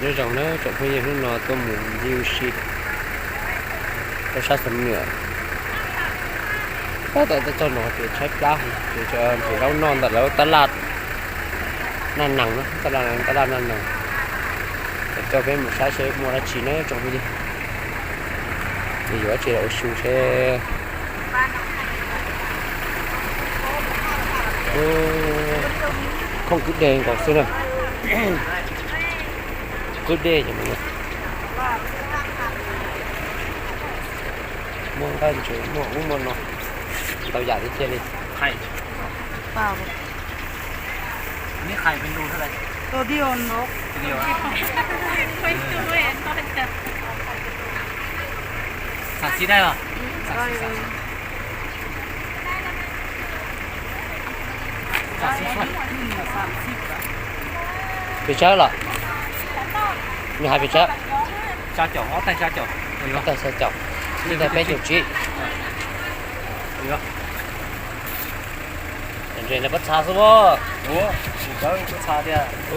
nếu rằng nó trong khi những nó tôi muốn yêu shit tôi sát sầm nhựa có tại tôi cho nó thì check lá thì cho thì lâu non tại lâu tát lạt nan nặng đó tát lạt nan nặng cho cái một sai sẽ mua ra chỉ nó trong cái gì thì giờ chỉ là xuống sẽ không cứ đèn còn xưa nữa cứ đèn cho mọi người mua cái gì mua cũng mua nó tao giả đi chơi đi ไข่ เปล่า นี่ไข่เป็นรูเท่าไหร่ ตัวเดียวนก เดียวสัตว์ซีได้ป่ะสัตว์ซีช่วย bị chết rồi như hai bị chết จ้าเจ๋ออ๋อแต่จ้าเจ๋อเห็น có ป่ะ thể sẽ chọc như là bé điều trị เห็นป่ะ chuyện này bắt xa số bố โอ้สุดยอดก็ชาเดียว ô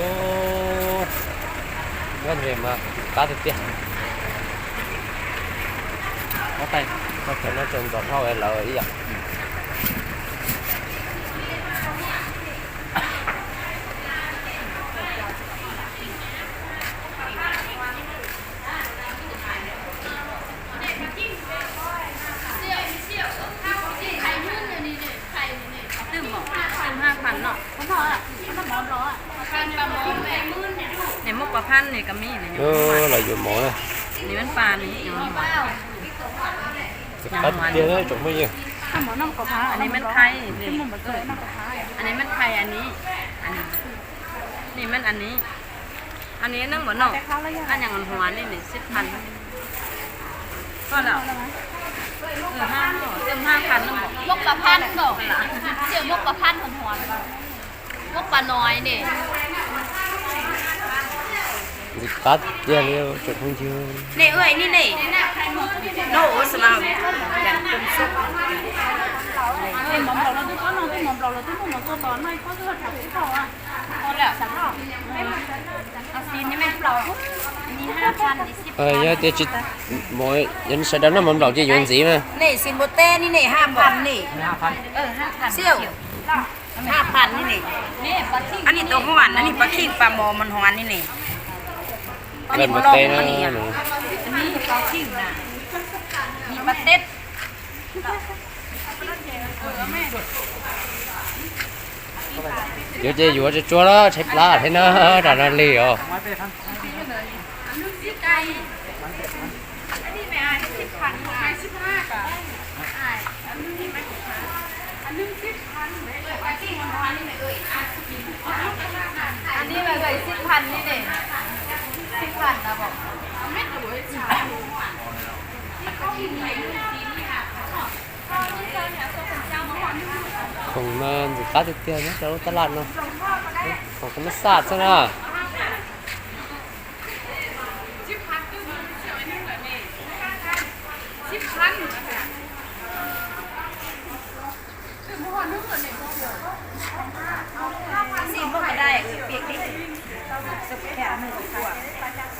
cái gì mà cá thịt tiền อ๋อแต่ có thể nó trồng giọt thôi là ý ạตื่มหรอตื่ม5,000เนาะเขาพออ่ะเขาต้องมอนร้อยเนี่ยมุกปลาพันเนี่ยก็มีเนี่ย ừ là dùng mỏ này นี่มันปลานี่อย่างนี้ cá thịt tiền đấy trồng bao nhiêu ถ้าหมอน้ำกระเพาะอันนี้มันไข่นี่มันเกิดน้ำกระเพาะอันนี้มันไข่อันนี้นี่มันอันนี้นั่งเหมือนเนาะอันอย่างหัวนี่10,000ก็แล้ว5เนาะเต็ม5,000นึงบอก มกปลาพันธุ์บอกล่ะเสี่ยวมกปลาพันธุ์หอนๆมกปลาน้อยนี่ thì cá thịt tiền đi trồng bao nhiêu นี่เอ้ยนี่โน่สมาอย่างเป็นซุปเป็นหมอมเราด้วยก็น้องเป็นหมอมเราด้วยหมอมตัวตอนไม่เขาจะทำที่เขาอ่ะพอแล้วสักรอบเอาซีนนี่ไม่เปล่านี่5,000นี่10,000 nhớ tiền chỉ mỗi nhân sẽ đánh nó mầm đầu chỉ dùng gì mà นี่ซินโบเต้นี่5,000นี่ ไม่5,000 5,000เสี่ยว5,000นี่อันนี้ตัวหวานอันนี้ปลาขิงปลาหมอมันหวานนี่อันนี้ lên มัน một ลง tay อั nó นนี้อ่ะ nữa อันนี้ปลาขิงน่ะมีปลาเต็ด giờ chơi vừa chơi chua đó chép lá thế nó là nó lì rồi ไม้ไปพัน อันนี้แบบเลย10,000นี่นี่10,000นะบอกไม่ถูกใช่ còn thì cá thịt tiền nhé đâu tát lạt đâu còn có nó sạt sao nàoสีพวกไม่ได้เปียกนิดสุกแค่1ตัว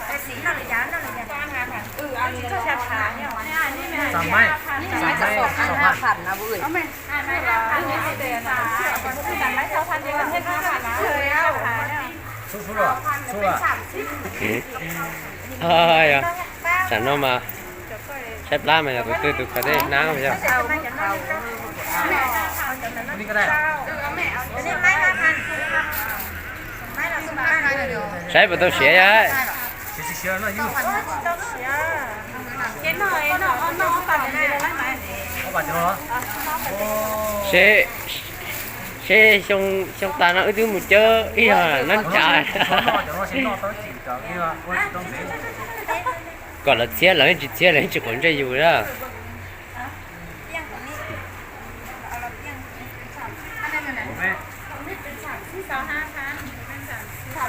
แต่สีน่าจะยาวน่าจะยาวอันนี้ก็ชาเนี่ย สามไม้2,000นะบุ้ย สู้ๆหรอสู้อ่ะ ơi à chẳng đâu mà chép lá mày là từ cái đây ná bây giờ วันนี้ก็ได้ chép vào tôi xé ấy เชื่อหน่อยอยู่ เย็นหน่อยหน่อยน้องปั่นได้ไหม เอาบัตรเหรอโอ้ xé xong ta nó thứ một chớ ý là nó chạy เดี๋ยวเราเช็ดนอกต้องจีบจ้ะนี่ว่าต้องเสีย còn là xé là xé là chỉ còn chơi dù đó แม่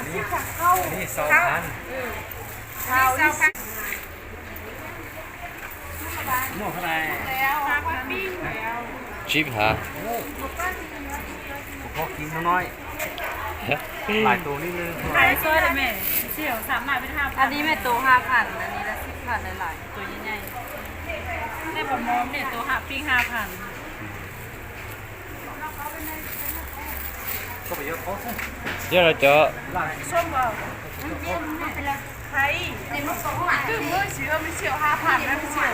นี่2,000หมดเท่าไหร่ chip hả พอกินน้อย หลายตัวนี่เลย ขายซอยเลยแม่เสี่ยวสามหน่ายเป็น5,000อันนี้แม่ตัว5,000อันนี้ละ10,000หลายๆตัวใหญ่ๆแม่ผมมอมเนี่ยตัวปิ้ง5,000 ก็ไปเยอะเขา giờ là chợ ส้มเปล่าไข่ในมุกสองหวานคือมือเชื่อไม่เชี่ยว5,000นะไม่เชี่ยว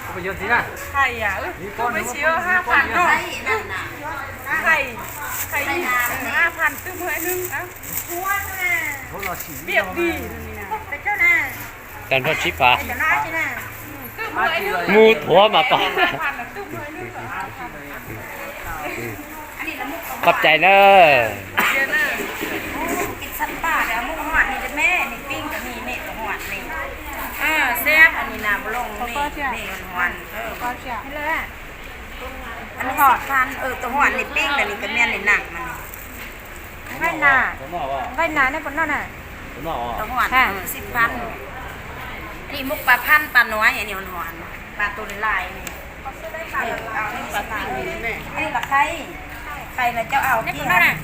ก็ไปเยอะสินะ ไข่อ่ะคือไม่เชี่ยว5,000เนาะไข่5,000ตื้อมือนึงอ่ะ เขาเราฉีด เบียดดีนี่นะแต่ก็น่ะ đàn phát chip à จะน่าใช่ไหมตื้อมือนึง mua thua mà to 5,000ตื้อมือนึงอันนี้ละมุก ขอบใจเด้อ เดี๋ยวนะ กินสันป่าเดี๋ยวมุกหอดนี่จะแม่นี่ปิ้งกับมีเม็ดกับหอดนี่ แซ่บ อันนี้นาบลงนี่นี่มันหอนก็เชียนี่เลยอันนี้หอดพันตัวหอดนี่ปิ้งแต่นี่ก็แม่นนี่หนักมัน ไข่นา ผมบอกว่า ไข่นาในบนนั่นน่ะ ผมบอกว่า ตัวหอด10,000นี่มุกปลาพันปลาน้อยอันนี้มันหอนปลาตัวลายนี่เอานี่ปลาปิ้งนี่แม่อันนี้ละไข่ไข่นะเจ้าเอาที่นั่นน่ะ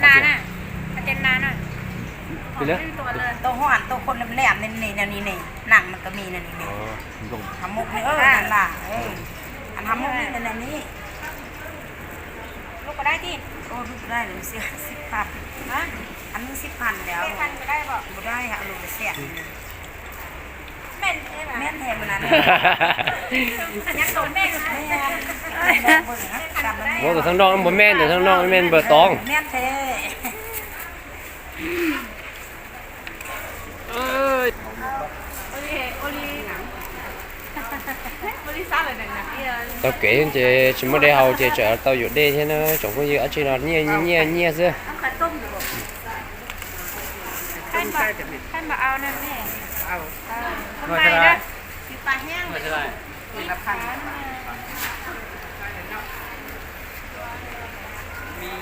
นาน่ะมันเป็นนาน่ะ đi nữa ตัวหอนตัวคนแหลมๆนี่นี่นี่หนังมันก็มีนี่นี่ dùng ทำมุกนี่นั่นล่ะอันทำมุกนี่นั่นนี่ ลูกก็ได้ที่ โอ้ลูกได้เลยเสีย10,000นะอันนี้10,000แล้ว 10,000ก็ได้บ่ บ่ได้ค่ะลูกเสีย แม่นใช่ไหม แม่นแทนมันนั้น ยักษ์โดนแม่ก็ได้ แม่เบิ่งนะจำมัน mua từ thằng non bố men từ thằng non men bờ tong แม่นแท้ ơi โอลิซ่าเลยหนักๆ tao kể chị chỉ mới đi hầu chị chợ taoอยู่đây thế nó chẳng có gì ở trên nó nhia xưa ไข่ต้มอยู่บ่ไข่มาเอานั่นแม่ เอา ทำ ไม่ ไม ใช่ไร นะอยู่ปลาแห้ง ไม่ใช่ไร ละพัน มี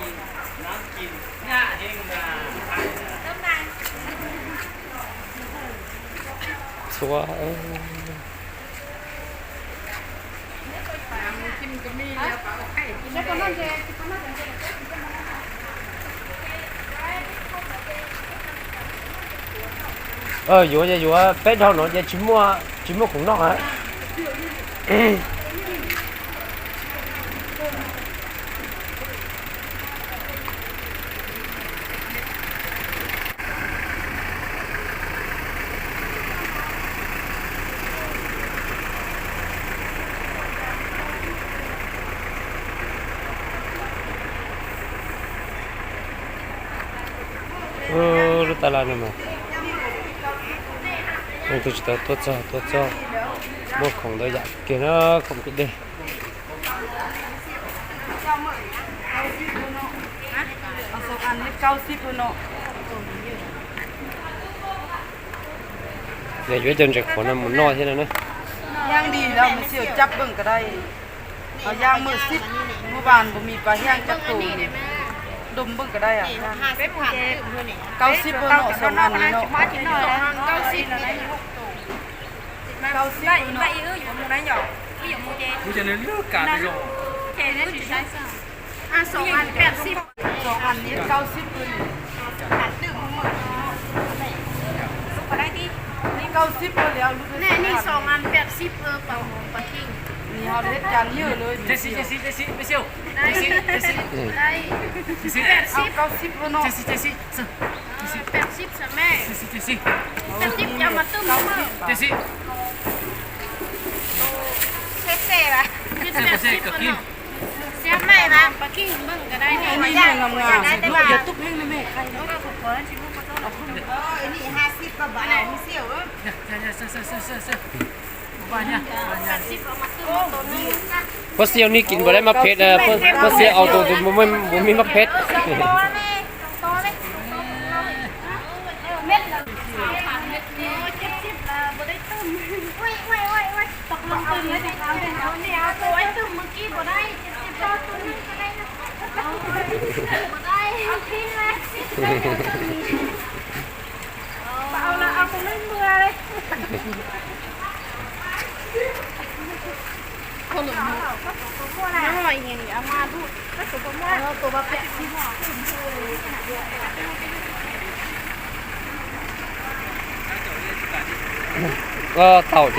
น้ำกินหน้าเฮงนา ต้มนาน xua แล้วก็นั่นเอง อยู่bé đâu nó chỉ mua cũng nó hả lu tala nama tôi chỉ tốt cho mua không đôi dạ kia nó không cái đi เอาสองอันนี้90เนาะ để dưới chân trực nó muốn no thế này nữa ย่างดีแล้วมันเสียวจับเบิ่งก็ได้เอาย่างมือ10เมื่อวานบ่มีปลาแห้งจักตัวดมเบิ่งก็ได้อ่ะ90เนาะสองอันนี้เนาะมาที่หน่อยแล้ว90แล้วได้6ตัว90ได้เนาะอยู่หมู่นั้นหยอกที่อยู่หมู่เจ กูจะเลือกการไปลง เจได้สิได้2อัน80 2อันนี้90เลยดื่มหมดลูกก็ได้ดินี่90แล้วลูก แน่นี่2 อัน80ปลาหมูปลาคิง นี่เฮาเฮ็ดจานเยอะเลย เจสซี่ไม่เชียวเจสซี่ ได้ เอา90เนาะ เจสซี่ 80ซะแม่ เจสซี่ 80อย่ามาตึ้มเมื่อ เจสซี่ เซ่ๆล่ะ80เนาะเสียแม่นะปลาคิงเบิ่งก็ได้นี่ นี่งามๆลูกอย่าตุกแห้งนะแม่ใครเนาะ อันนี้50ก็บ่เอามีเสียว บ้านเนี่ย 80เอามาตึ้มตัวนึง เพราะเซียวนี่กินบ่ได้มะเพ็ดเพราะเซียวเอาตัวบ่มีมะเพ็ด เม็ดละเม็ดนี้70ละบ่ได้ตึ้มโอ้ยตกลงตึ้มแล้วเอาเนี่ยเอาตัวไอ้ตึ้มเมื่อกี้บ่ได้70ตัวนึงก็ได้นะบ่ได้เอาทิ้งเลยเอาละเอาคนเล่นมือเลยคนหนุ่มน้อยเงี้ยเอามาดู ตัวแบบเป็นที่หัว có tàu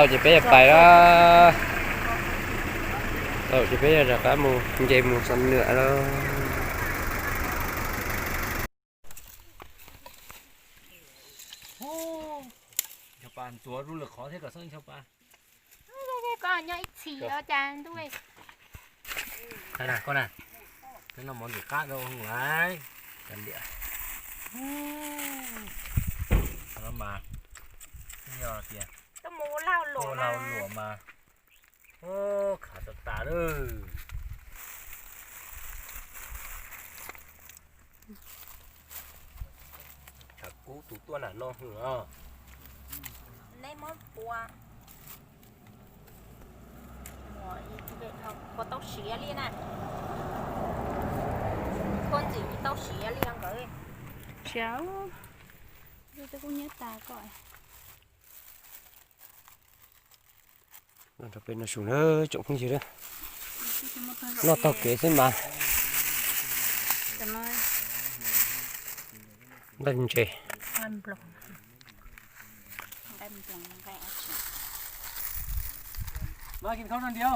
chị bé phải đó tàu chị bé là cá mù dây mù xanh nữa đó chào bạn chúa ru lực khó thế cả sân chào bạn có nhảy xì ở tràn đuôi đây này con này cái là món gì khác đâu không ấy cần địa nó mà giờ tiền cái mũ lao lụa cô nào lụa mà ô khả thật tả ơi chả cú tủ tua là nó hửa lấy món bùa có tóc xía liền à con gì tóc xía liền rồi chéo tôi cũng nhớ ta coi nó bên nó xuống nữa trộm không gì nữa nó tao kế xem mà cảm ơn đành chè em blong cái màกินข้าวนั่นเดียว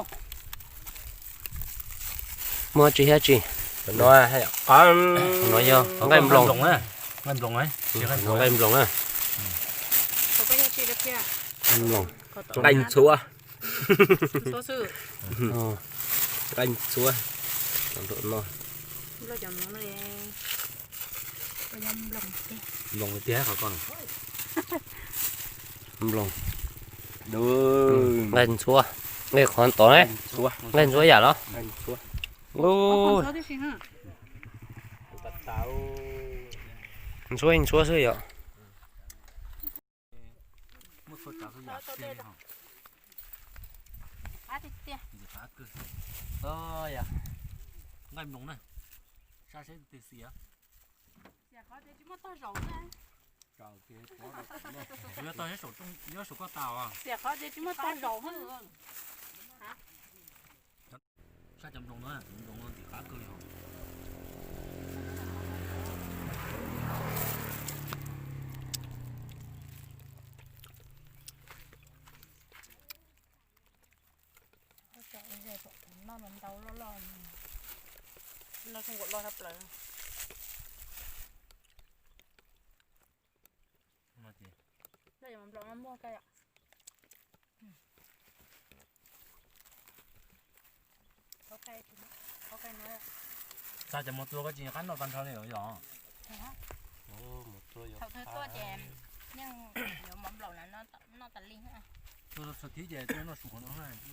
mua chị hết chị nói hay ăn nói vô không em lồng á em lồng ấy nó em lồng á có cái gì được chưa em lồng đánh chúa số sự đánh chúa làm độ nó lo chọn món này cái nhom lồng lồng cái tía của con em lồng đúng lên chúa nghe khoan to đấy chúa lên chúa giả đó đánh chúa ô số đi xin hả tạt tao chúa anh chúa sơi ạ một phút tao cứ giả tiền hả thì tiền phá cơ ơi à ngay lồng này sao sẽ từ xí á dạ có thể chúng ta rộng này chào kia có nhớ tôi số trong nhớ số có tàu à dạ có thể chúng ta rộng hơn sao chấm lồng nữa lồng thì phá cơ hả nó mình đâu nó không có lo hấp lợi mà gì đây là mình lo nó mua cây ạ có cây thì có cây nữa sao chấm mộtตัวก็จริงขั้นเรากันเท่าไหร่หรอ ô một tôi thật thứ to chèm nhưng nếu mắm lẩu là nó tạt linh hảตัวสุดที่เจตัวnó sụn nó này chứ